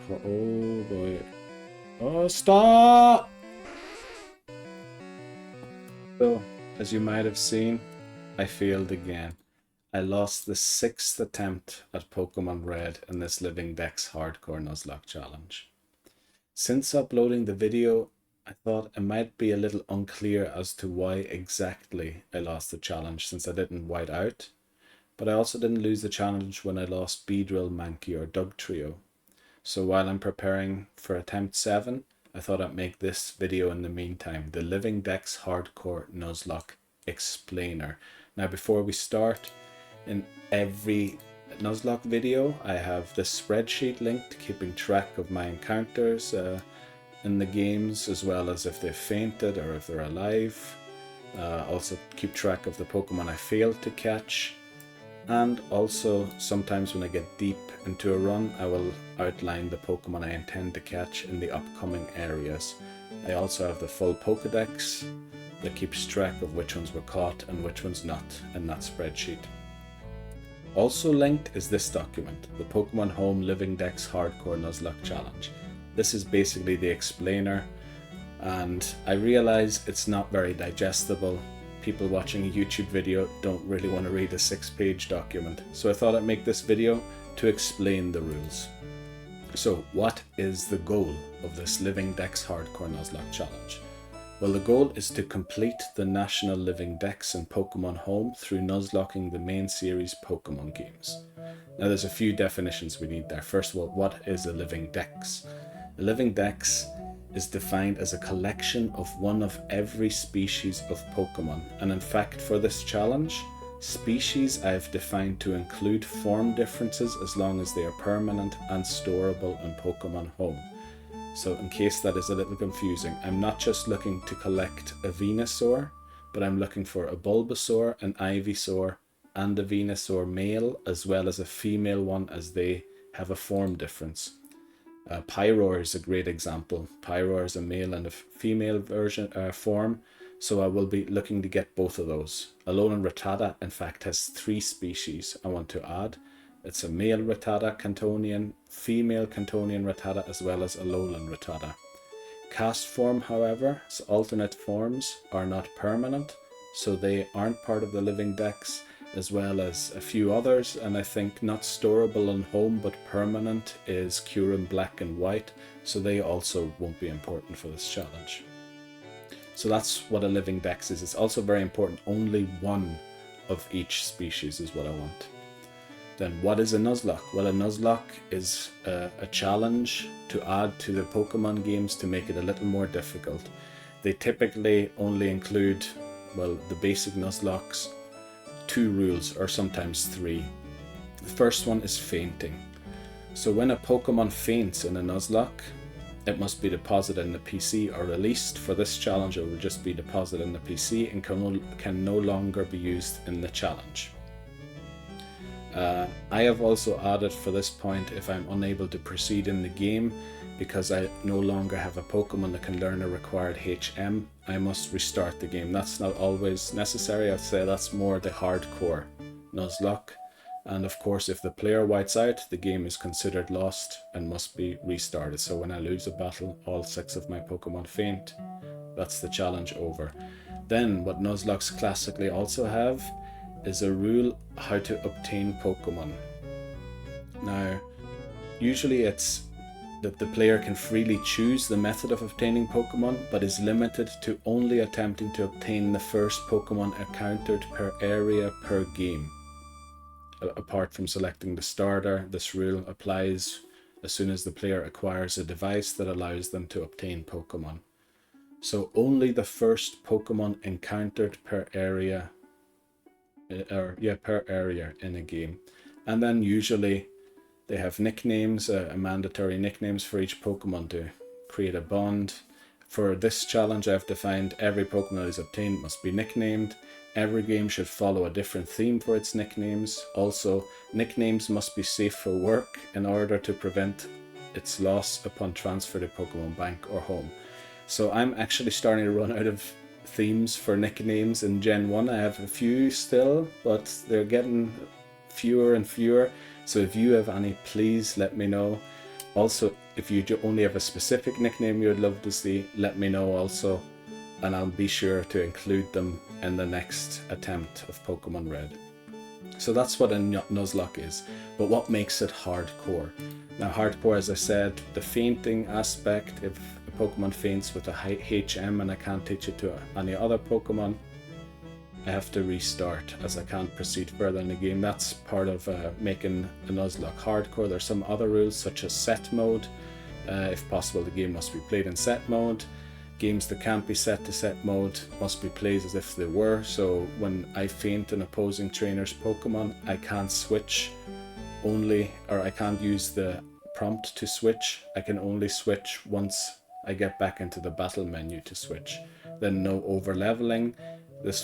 Oh boy. Oh, stop! So, as you might have seen, I failed again. I lost the 6th attempt at Pokemon Red in this Living Dex Hardcore Nuzlocke challenge. Since uploading the video, I thought it might be a little unclear as to why exactly I lost the challenge, since I didn't white out. But I also didn't lose the challenge when I lost Beedrill, Mankey or Dugtrio. So while I'm preparing for attempt 7, I thought I'd make this video in the meantime, the Living Dex Hardcore Nuzlocke Explainer. Now before we start, in every Nuzlocke video I have this spreadsheet linked, keeping track of my encounters in the games, as well as if they've fainted or if they're alive. Also keep track of the Pokemon I failed to catch. And also, sometimes when I get deep into a run, I will outline the Pokemon I intend to catch in the upcoming areas. I also have the full Pokédex that keeps track of which ones were caught and which ones not in that spreadsheet. Also linked is this document, the Pokémon Home Living Dex Hardcore Nuzlocke Challenge. This is basically the explainer, and I realize it's not very digestible. People watching a YouTube video don't really want to read a 6-page document, so I thought I'd make this video to explain the rules. So what is the goal of this Living Dex Hardcore Nuzlocke Challenge? Well, the goal is to complete the National Living Dex in Pokémon Home through nuzlocking the main series Pokémon games. Now there's a few definitions we need there. First of all, what is a Living Dex? A Living Dex is defined as a collection of one of every species of Pokemon, and in fact for this challenge, species I have defined to include form differences as long as they are permanent and storable in Pokemon Home. So in case that is a little confusing, I'm not just looking to collect a Venusaur, but I'm looking for a Bulbasaur, an Ivysaur, and a Venusaur male, as well as a female one, as they have a form difference. Pyroar is a great example. Pyroar is a male and a female version form, so I will be looking to get both of those. Alolan Rattata, in fact, has 3 species I want to add. It's a male Rattata Cantonian, female Cantonian Rattata, as well as Alolan Rattata. Cast form, however, so alternate forms are not permanent, so they aren't part of the Living Dex, as well as a few others, and I think not storable in Home but permanent is Kyurem Black and White, so they also won't be important for this challenge. So that's what a Living Dex is. It's also very important, only one of each species is what I want. Then what is a Nuzlocke? Well, a Nuzlocke is a challenge to add to the Pokemon games to make it a little more difficult. They typically only include, well, the basic Nuzlockes, 2 rules, or sometimes 3. The first one is fainting. So when a Pokemon faints in a Nuzlocke, it must be deposited in the PC or released. For this challenge, it will just be deposited in the PC and can no longer be used in the challenge. I have also added for this point, if I'm unable to proceed in the game because I no longer have a Pokemon that can learn a required HM, I must restart the game. That's not always necessary. I'd say that's more the hardcore Nuzlocke. And of course, if the player whites out, the game is considered lost and must be restarted. So when I lose a battle, all 6 of my Pokemon faint, that's the challenge over. Then what Nuzlockes classically also have is a rule how to obtain Pokemon. Now, usually it's that the player can freely choose the method of obtaining Pokemon, but is limited to only attempting to obtain the first Pokemon encountered per area per game. Apart from selecting the starter, this rule applies as soon as the player acquires a device that allows them to obtain Pokemon. So only the first Pokemon encountered per area in a game. And then usually they have nicknames, mandatory nicknames for each Pokemon to create a bond. For this challenge, I've defined every Pokemon that is obtained must be nicknamed. Every game should follow a different theme for its nicknames. Also, nicknames must be safe for work in order to prevent its loss upon transfer to Pokemon Bank or Home. So I'm actually starting to run out of themes for nicknames in Gen 1. I have a few still, but they're getting fewer and fewer. So if you have any, please let me know. Also, if you only have a specific nickname you would love to see, let me know also, and I'll be sure to include them in the next attempt of Pokemon Red. So that's what a Nuzlocke is, but what makes it hardcore? Now hardcore, as I said, the fainting aspect, if a Pokemon faints with a high HM and I can't teach it to any other Pokemon, I have to restart as I can't proceed further in the game. That's part of making a Nuzlocke hardcore. There's some other rules such as set mode. If possible, the game must be played in set mode. Games that can't be set to set mode must be played as if they were. So when I faint an opposing trainer's Pokemon, I can't switch I can't use the prompt to switch. I can only switch once I get back into the battle menu to switch. Then no over leveling.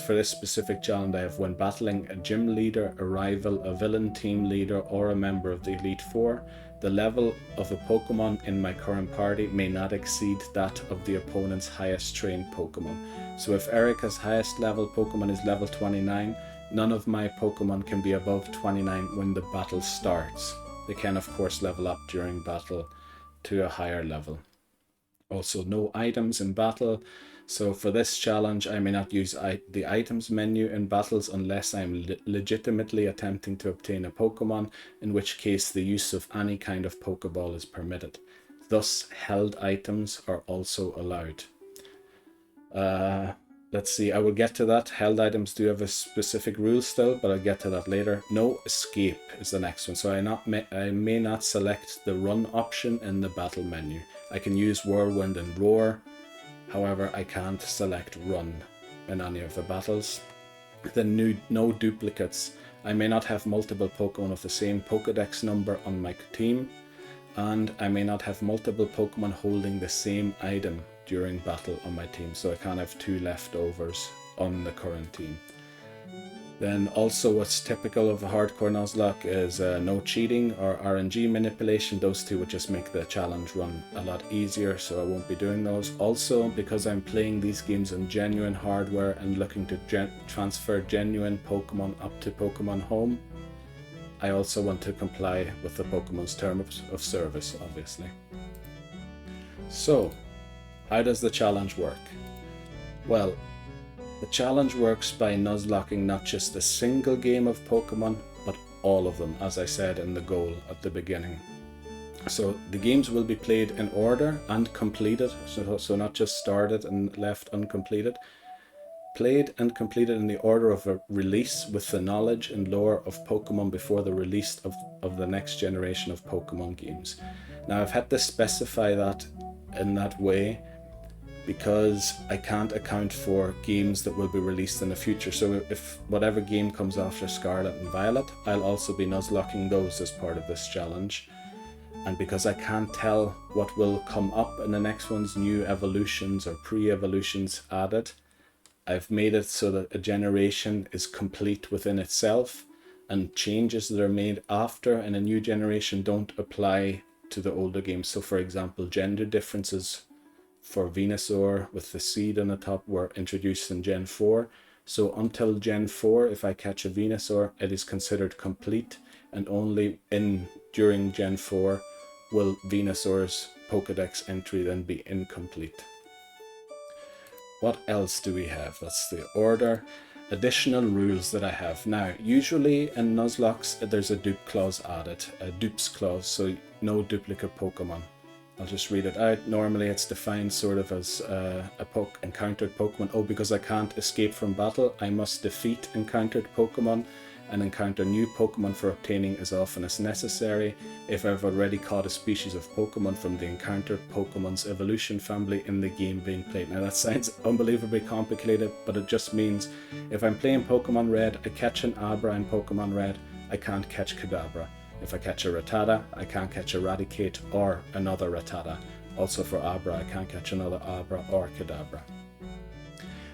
For this specific challenge, I have when battling a gym leader, a rival, a villain team leader, or a member of the Elite Four, the level of a Pokemon in my current party may not exceed that of the opponent's highest trained Pokemon. So if Erica's highest level Pokemon is level 29, none of my Pokemon can be above 29 when the battle starts. They can of course level up during battle to a higher level. Also, no items in battle. So for this challenge, I may not use the items menu in battles unless I'm legitimately attempting to obtain a Pokemon, in which case the use of any kind of Pokeball is permitted. Thus, held items are also allowed. Let's see, I will get to that. Held items do have a specific rule still, but I'll get to that later. No escape is the next one. So I may not select the run option in the battle menu. I can use Whirlwind and Roar. However, I can't select run in any of the battles. Then no duplicates. I may not have multiple Pokemon of the same Pokedex number on my team, and I may not have multiple Pokemon holding the same item during battle on my team, so I can't have two leftovers on the current team. Then also what's typical of a hardcore Nuzlocke is no cheating or RNG manipulation. Those two would just make the challenge run a lot easier, so I won't be doing those. Also, because I'm playing these games on genuine hardware and looking to transfer genuine Pokemon up to Pokemon Home, I also want to comply with the Pokemon's terms of service, obviously. So, how does the challenge work? Well, the challenge works by nuzlocking not just a single game of Pokemon, but all of them, as I said in the goal at the beginning. So the games will be played in order and completed, so not just started and left uncompleted. Played and completed in the order of a release with the knowledge and lore of Pokemon before the release of the next generation of Pokemon games. Now I've had to specify that in that way because I can't account for games that will be released in the future. So if whatever game comes after Scarlet and Violet, I'll also be nuzlocking those as part of this challenge. And because I can't tell what will come up in the next one's new evolutions or pre-evolutions added, I've made it so that a generation is complete within itself, and changes that are made after in a new generation don't apply to the older games. So for example, gender differences for Venusaur with the seed on the top were introduced in Gen 4. So until Gen 4, if I catch a Venusaur, it is considered complete, and only during Gen 4 will Venusaur's Pokedex entry then be incomplete. What else do we have? That's the order. Additional rules that I have. Now, usually in Nuzlockes, there's a dupe clause added, a Dupes Clause, so no duplicate Pokemon. I'll just read it out. Normally it's defined sort of as encountered Pokemon. Oh, because I can't escape from battle, I must defeat encountered Pokemon and encounter new Pokemon for obtaining as often as necessary. If I've already caught a species of Pokemon from the encountered Pokemon's evolution family in the game being played. Now that sounds unbelievably complicated, but it just means if I'm playing Pokemon Red, I catch an Abra in Pokemon Red, I can't catch Kadabra. If I catch a Rattata, I can't catch Eradicate or another Rattata. Also for Abra, I can't catch another Abra or Kadabra.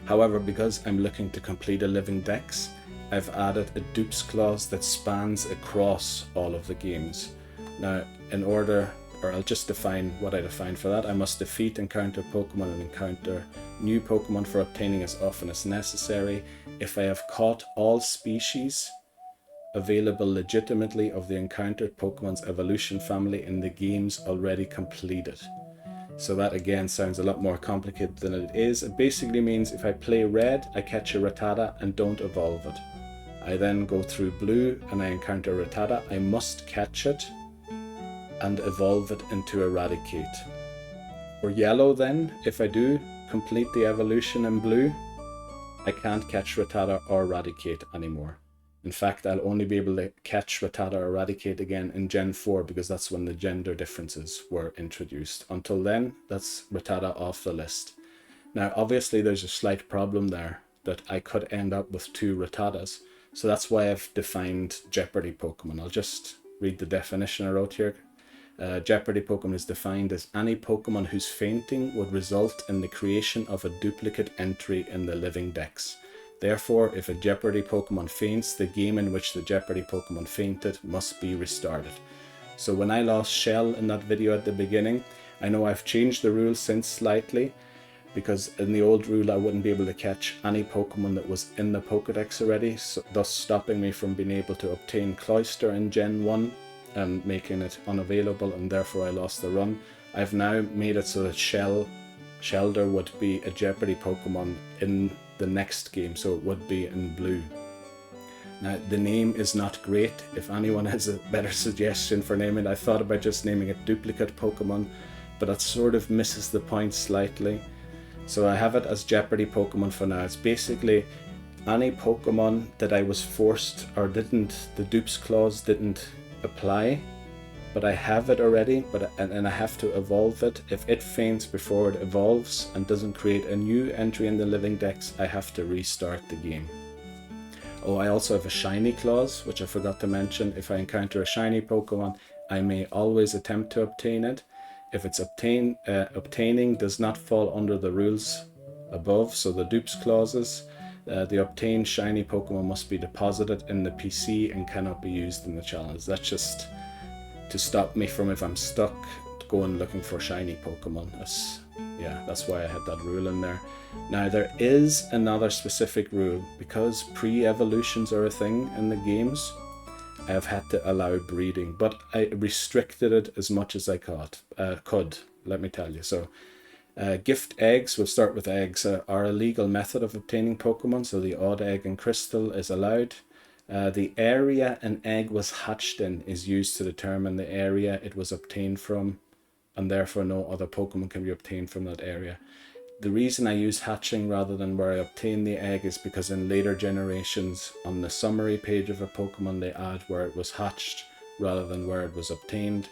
However, because I'm looking to complete a Living Dex, I've added a Dupes Clause that spans across all of the games. Now, I'll just define what I define for that. I must defeat encountered Pokemon and encounter new Pokemon for obtaining as often as necessary. If I have caught all species available legitimately of the encountered Pokemon's evolution family in the games already completed. So that again sounds a lot more complicated than it is. It basically means if I play red, I catch a Rattata and don't evolve it. I then go through blue and I encounter Rattata. I must catch it and evolve it into Eradicate. For yellow then, if I do complete the evolution in blue, I can't catch Rattata or Eradicate anymore. In fact, I'll only be able to catch Rattata or Eradicate again in Gen 4 because that's when the gender differences were introduced. Until then, that's Rattata off the list. Now, obviously, there's a slight problem there that I could end up with 2 Rattatas. So that's why I've defined Jeopardy Pokemon. I'll just read the definition I wrote here. Jeopardy Pokemon is defined as any Pokemon whose fainting would result in the creation of a duplicate entry in the Living Dex. Therefore, if a Jeopardy Pokemon faints, the game in which the Jeopardy Pokemon fainted must be restarted. So when I lost Shell in that video at the beginning, I know I've changed the rules since slightly, because in the old rule I wouldn't be able to catch any Pokemon that was in the Pokedex already, so thus stopping me from being able to obtain Cloyster in Gen 1 and making it unavailable, and therefore I lost the run. I've now made it so that Shelder would be a Jeopardy Pokemon in the next game, so it would be in blue. Now, the name is not great. If anyone has a better suggestion for naming it, I thought about just naming it Duplicate Pokemon, but that sort of misses the point slightly. So I have it as Jeopardy Pokemon for now. It's basically any Pokemon that I was forced or the Dupes Clause didn't apply, but I have it already, and I have to evolve it. If it faints before it evolves and doesn't create a new entry in the Living Dex, I have to restart the game. Oh, I also have a shiny clause, which I forgot to mention. If I encounter a shiny Pokemon, I may always attempt to obtain it. If it's obtaining does not fall under the rules above, so the Dupes Clauses, the obtained shiny Pokemon must be deposited in the PC and cannot be used in the challenge. That's just to stop me from, if I'm stuck, going looking for shiny Pokemon. That's why I had that rule in there. Now there is another specific rule. Because pre-evolutions are a thing in the games, I have had to allow breeding, but I restricted it as much as I could, let me tell you. So gift eggs, we'll start with eggs, are a legal method of obtaining Pokemon, so the odd egg and crystal is allowed. The area an egg was hatched in is used to determine the area it was obtained from, and therefore no other Pokemon can be obtained from that area. The reason I use hatching rather than where I obtain the egg is because in later generations, on the summary page of a Pokemon, they add where it was hatched rather than where it was obtained.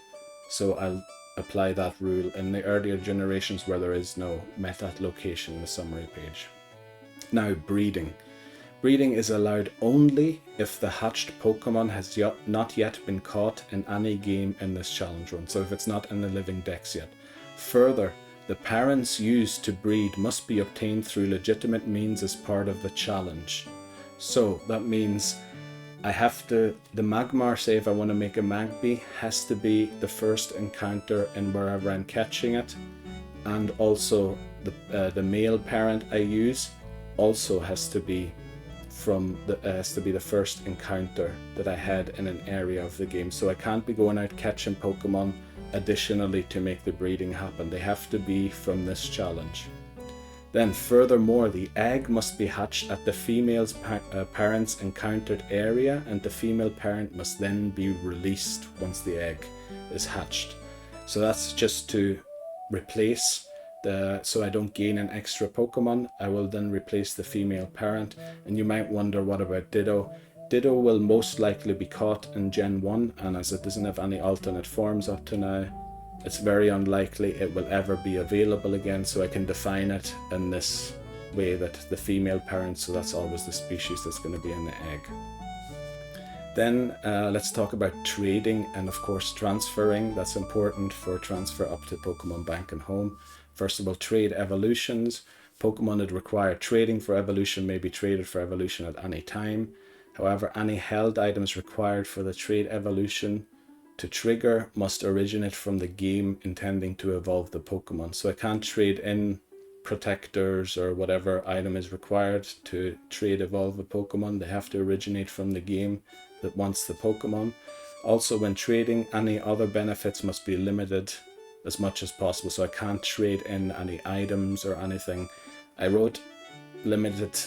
So I'll apply that rule in the earlier generations where there is no meta location in the summary page. Now, breeding. Breeding is allowed only if the hatched Pokemon has not yet been caught in any game in this challenge run, so if it's not in the Living Dex yet. Further, the parents used to breed must be obtained through legitimate means as part of the challenge. So that means the Magmar, say if I want to make a Magby, has to be the first encounter in wherever I'm catching it, and also the male parent I use also has to be the first encounter that I had in an area of the game. So I can't be going out catching Pokemon additionally to make the breeding happen. They have to be from this challenge. Then furthermore, the egg must be hatched at the female's parent's encountered area, and the female parent must then be released once the egg is hatched. So that's just to replace so I don't gain an extra Pokemon. I will then replace the female parent. And you might wonder, what about Ditto? Ditto will most likely be caught in Gen 1, and as it doesn't have any alternate forms up to now, it's very unlikely it will ever be available again, so I can define it in this way, that the female parent, so that's always the species that's going to be in the egg. Then let's talk about trading and of course transferring. That's important for transfer up to Pokemon Bank and Home. First of all, trade evolutions. Pokemon that require trading for evolution may be traded for evolution at any time. However, any held items required for the trade evolution to trigger must originate from the game intending to evolve the Pokemon. So I can't trade in protectors or whatever item is required to trade evolve a Pokemon. They have to originate from the game that wants the Pokemon. Also, when trading, any other benefits must be limited as much as possible, so I can't trade in any items or anything. I wrote limited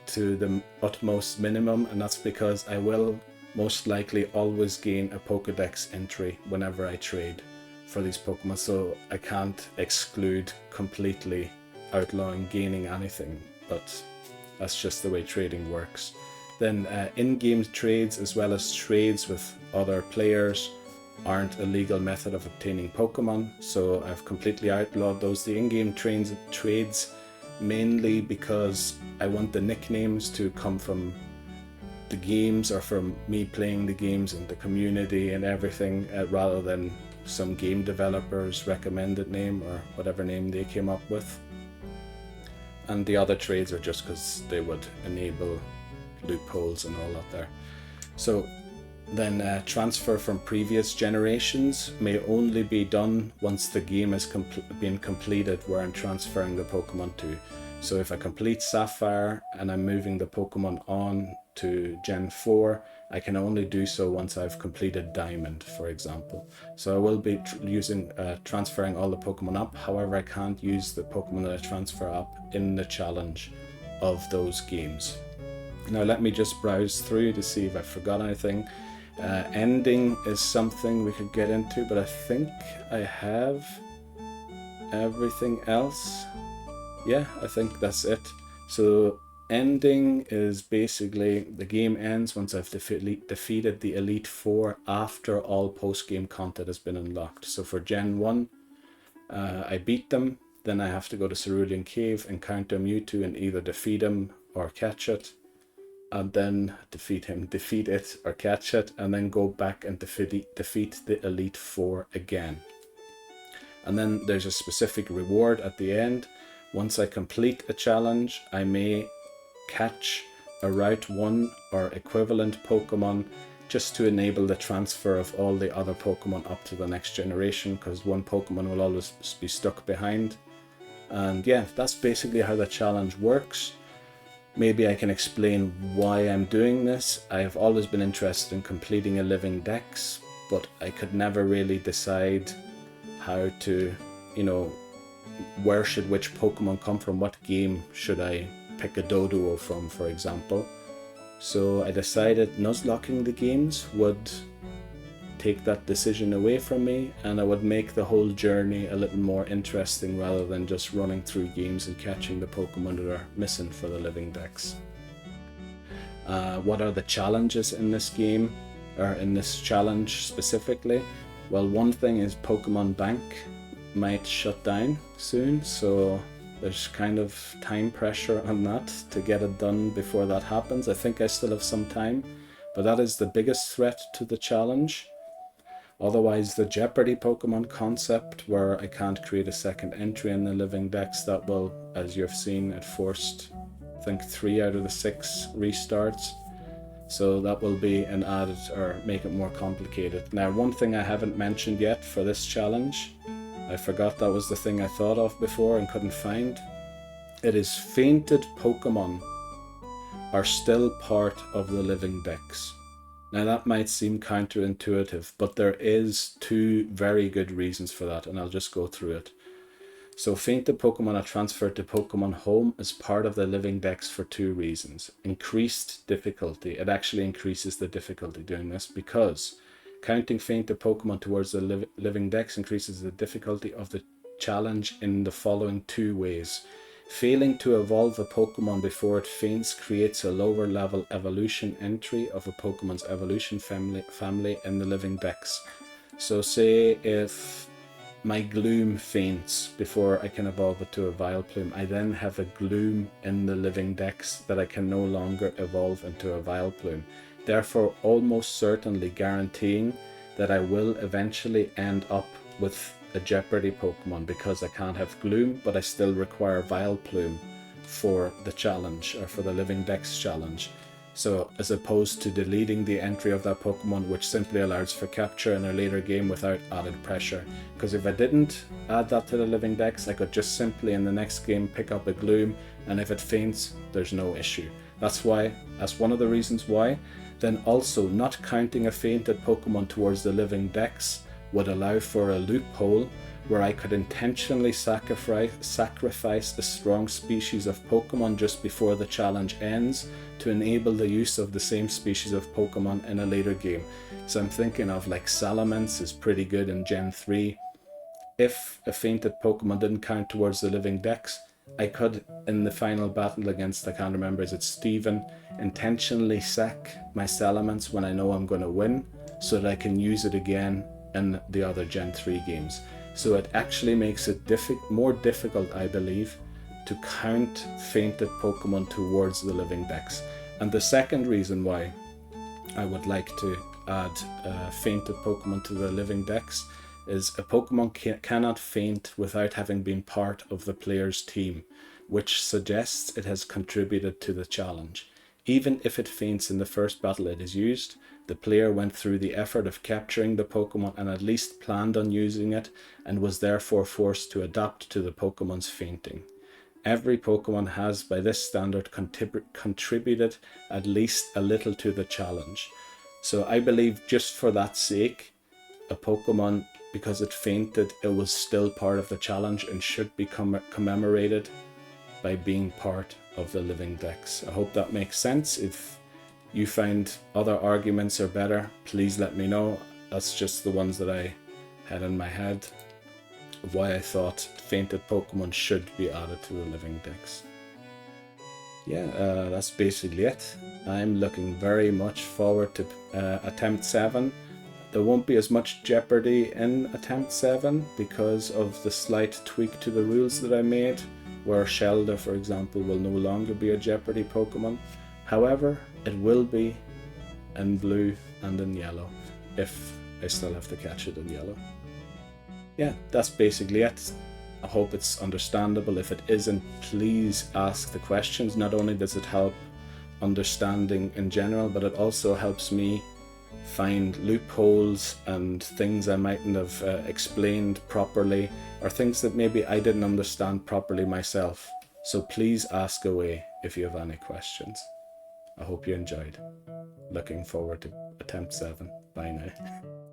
to the utmost minimum, and that's because I will most likely always gain a Pokedex entry whenever I trade for these Pokemon, so I can't exclude completely outlawing gaining anything, but that's just the way trading works. Then in-game trades as well as trades with other players aren't a legal method of obtaining Pokemon, so I've completely outlawed those. The in-game trades mainly because I want the nicknames to come from the games or from me playing the games and the community and everything, rather than some game developer's recommended name or whatever name they came up with. And the other trades are just because they would enable loopholes and all that there. So then transfer from previous generations may only be done once the game has been completed where I'm transferring the Pokemon to. So if I complete Sapphire and I'm moving the Pokemon on to Gen 4, I can only do so once I've completed Diamond, for example. So I will be transferring all the Pokemon up. However, I can't use the Pokemon that I transfer up in the challenge of those games. Now let me just browse through to see if I forgot anything. Ending is something we could get into, but I think I have everything else. Yeah, I think that's it. So ending is basically the game ends once I've defeated the Elite Four after all post-game content has been unlocked. So for Gen 1, I beat them, then I have to go to Cerulean Cave, encounter Mewtwo and either defeat him or catch it, and then defeat it or catch it, and then go back and defeat the Elite Four again. And then there's a specific reward at the end. Once I complete a challenge, I may catch a Route 1 or equivalent Pokemon just to enable the transfer of all the other Pokemon up to the next generation, because one Pokemon will always be stuck behind. And yeah, that's basically how the challenge works. Maybe I can explain why I'm doing this. I've always been interested in completing a Living Dex, but I could never really decide how to, where should which Pokemon come from, what game should I pick a Doduo from, for example. So I decided nuzlocking the games would take that decision away from me, and I would make the whole journey a little more interesting rather than just running through games and catching the Pokemon that are missing for the Living Dex. What are the challenges in this game, or in this challenge specifically? Well, one thing is Pokemon Bank might shut down soon, so there's kind of time pressure on that to get it done before that happens. I think I still have some time, but that is the biggest threat to the challenge. Otherwise, the Jeopardy Pokemon concept, where I can't create a second entry in the Living Dex, that will, as you've seen, it forced, I think, 3 out of the 6 restarts. So that will be an added, or make it more complicated. Now, one thing I haven't mentioned yet for this challenge, I forgot that was the thing I thought of before and couldn't find. It is fainted Pokemon are still part of the Living Dex. Now that might seem counterintuitive, but there is 2 very good reasons for that, and I'll just go through it. So fainted Pokemon are transferred to Pokémon Home as part of the Living Dex for 2 reasons. Increased difficulty. It actually increases the difficulty doing this, because counting fainted Pokemon towards the Living Dex increases the difficulty of the challenge in the following 2 ways. Failing to evolve a Pokemon before it faints creates a lower level evolution entry of a Pokemon's evolution family in the Living Dex. So say if my Gloom faints before I can evolve it to a Vileplume, I then have a Gloom in the Living Dex that I can no longer evolve into a Vileplume, therefore almost certainly guaranteeing that I will eventually end up with a Jeopardy Pokemon, because I can't have Gloom, but I still require Vileplume for the challenge, or for the Living Dex challenge. So as opposed to deleting the entry of that Pokemon, which simply allows for capture in a later game without added pressure. Because if I didn't add that to the Living Dex, I could just simply in the next game pick up a Gloom, and if it faints, there's no issue. That's one of the reasons why. Then also not counting a fainted Pokemon towards the Living Dex would allow for a loophole where I could intentionally sacrifice a strong species of Pokemon just before the challenge ends to enable the use of the same species of Pokemon in a later game. So I'm thinking of like Salamence is pretty good in Gen 3. If a fainted Pokemon didn't count towards the Living Dex, I could, in the final battle against, I can't remember, is it Steven, intentionally sack my Salamence when I know I'm going to win so that I can use it again in the other Gen 3 games. So it actually makes it more difficult, I believe, to count fainted Pokemon towards the Living Dex. And the second reason why I would like to add fainted Pokemon to the Living Dex is a Pokemon cannot faint without having been part of the player's team, which suggests it has contributed to the challenge. Even if it faints in the first battle it is used, the player went through the effort of capturing the Pokemon and at least planned on using it, and was therefore forced to adapt to the Pokemon's fainting. Every Pokemon has, by this standard, contributed at least a little to the challenge. So I believe just for that sake, a Pokemon, because it fainted, it was still part of the challenge and should be commemorated by being part of the Living Dex. I hope that makes sense. If you find other arguments are better, please let me know. That's just the ones that I had in my head of why I thought fainted Pokemon should be added to the Living Dex. Yeah, that's basically it. I'm looking very much forward to Attempt 7. There won't be as much Jeopardy in Attempt 7 because of the slight tweak to the rules that I made, where Shelda, for example, will no longer be a Jeopardy Pokemon. However, it will be in blue and in yellow, if I still have to catch it in yellow. Yeah, that's basically it. I hope it's understandable. If it isn't, please ask the questions. Not only does it help understanding in general, but it also helps me find loopholes and things I mightn't have explained properly, or things that maybe I didn't understand properly myself. So please ask away if you have any questions. I hope you enjoyed. Looking forward to Attempt 7. Bye now.